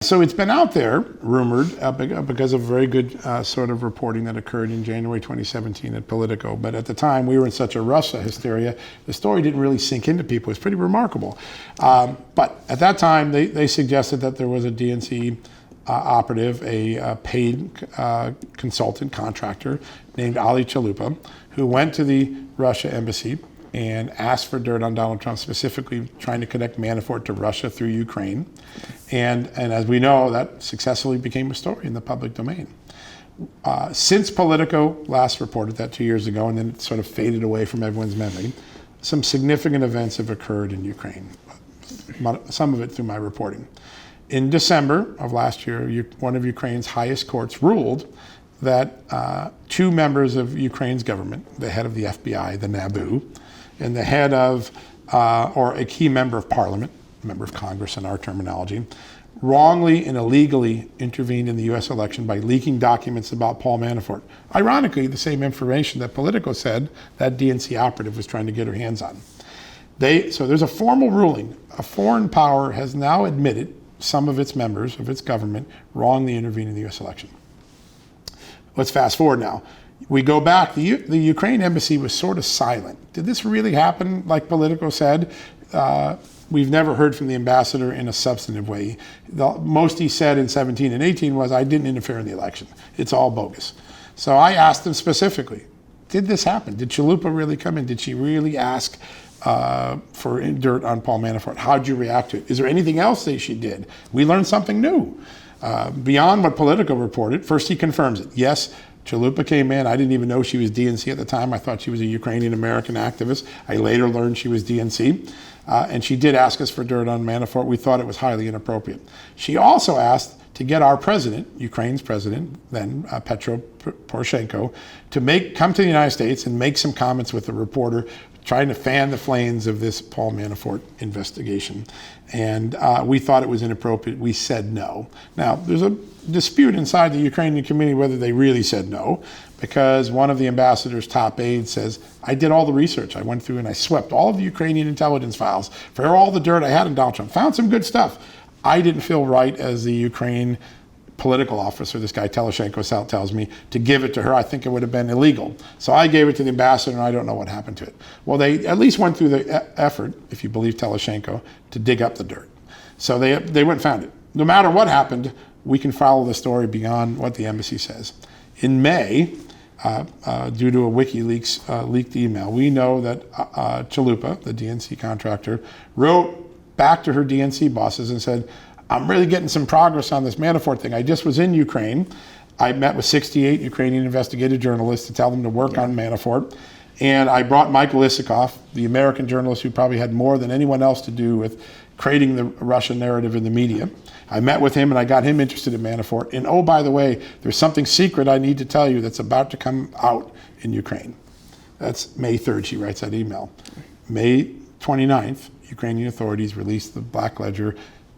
So it's been out there, rumored, because of very good sort of reporting that occurred in January 2017 at Politico. But at the time, we were in such a Russia hysteria, the story didn't really sink into people. It's pretty remarkable. But at that time, they suggested that there was a DNC operative, a paid consultant contractor named Ali Chalupa, who went to the Russia embassy and asked for dirt on Donald Trump, specifically trying to connect Manafort to Russia through Ukraine. And as we know, that successfully became a story in the public domain. Since Politico last reported that 2 years ago, and then it sort of faded away from everyone's memory, some significant events have occurred in Ukraine, some of it through my reporting. In December of last year, one of Ukraine's highest courts ruled that two members of Ukraine's government, the head of the FBI, the NABU, and the head of, or a key member of parliament, member of Congress in our terminology, wrongly and illegally intervened in the US election by leaking documents about Paul Manafort. Ironically, the same information that Politico said that DNC operative was trying to get her hands on. So there's a formal ruling. A foreign power has now admitted some of its members of its government wrongly intervened in the US election. Let's fast forward now. We go back, the Ukraine embassy was sort of silent. Did this really happen, like Politico said? We've never heard from the ambassador in a substantive way. The most he said in 17 and 18 was, I didn't interfere in the election. It's all bogus. So I asked him specifically, did this happen? Did Chalupa really come in? Did she really ask for dirt on Paul Manafort? How'd you react to it? Is there anything else that she did? We learned something new. Beyond what Politico reported, first he confirms it. Yes, Chalupa came in. I didn't even know she was DNC at the time. I thought she was a Ukrainian-American activist. I later learned she was DNC. And she did ask us for dirt on Manafort. We thought it was highly inappropriate. She also asked to get our president, Ukraine's president, then Petro Poroshenko, to come to the United States and make some comments with a reporter trying to fan the flames of this Paul Manafort investigation. And we thought it was inappropriate. We said no. Now, there's a dispute inside the Ukrainian community whether they really said no, because one of the ambassador's top aides says, I did all the research. I went through and I swept all of the Ukrainian intelligence files for all the dirt I had on Donald Trump. Found some good stuff. I didn't feel right as the Ukraine political officer, this guy Teleshenko tells me, to give it to her. I think it would have been illegal. So I gave it to the ambassador and I don't know what happened to it. Well, they at least went through the effort, if you believe Teleshenko, to dig up the dirt. So they went and found it. No matter what happened, we can follow the story beyond what the embassy says. In May, due to a WikiLeaks leaked email, we know that Chalupa, the DNC contractor, wrote back to her DNC bosses and said, I'm really getting some progress on this Manafort thing. I just was in Ukraine. I met with 68 Ukrainian investigative journalists to tell them to work on Manafort. And I brought Michael Isikoff, the American journalist who probably had more than anyone else to do with creating the Russian narrative in the media. I met with him and I got him interested in Manafort. And oh, by the way, there's something secret I need to tell you that's about to come out in Ukraine. That's May 3rd, she writes that email. May 29th, Ukrainian authorities released the Black Ledger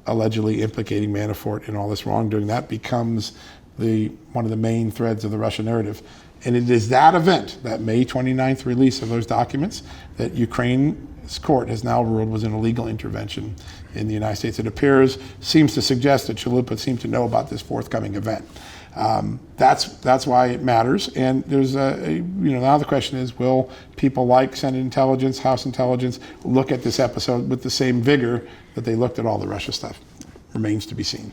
allegedly implicating Manafort in all this wrongdoing. That becomes one of the main threads of the Russian narrative. And it is that event, that May 29th release of those documents, that Ukraine's court has now ruled was an illegal intervention in the United States. It seems to suggest that Chalupa seemed to know about this forthcoming event. That's why it matters. And there's now the question is, will people like Senate Intelligence, House Intelligence look at this episode with the same vigor that they looked at all the Russia stuff? Remains to be seen.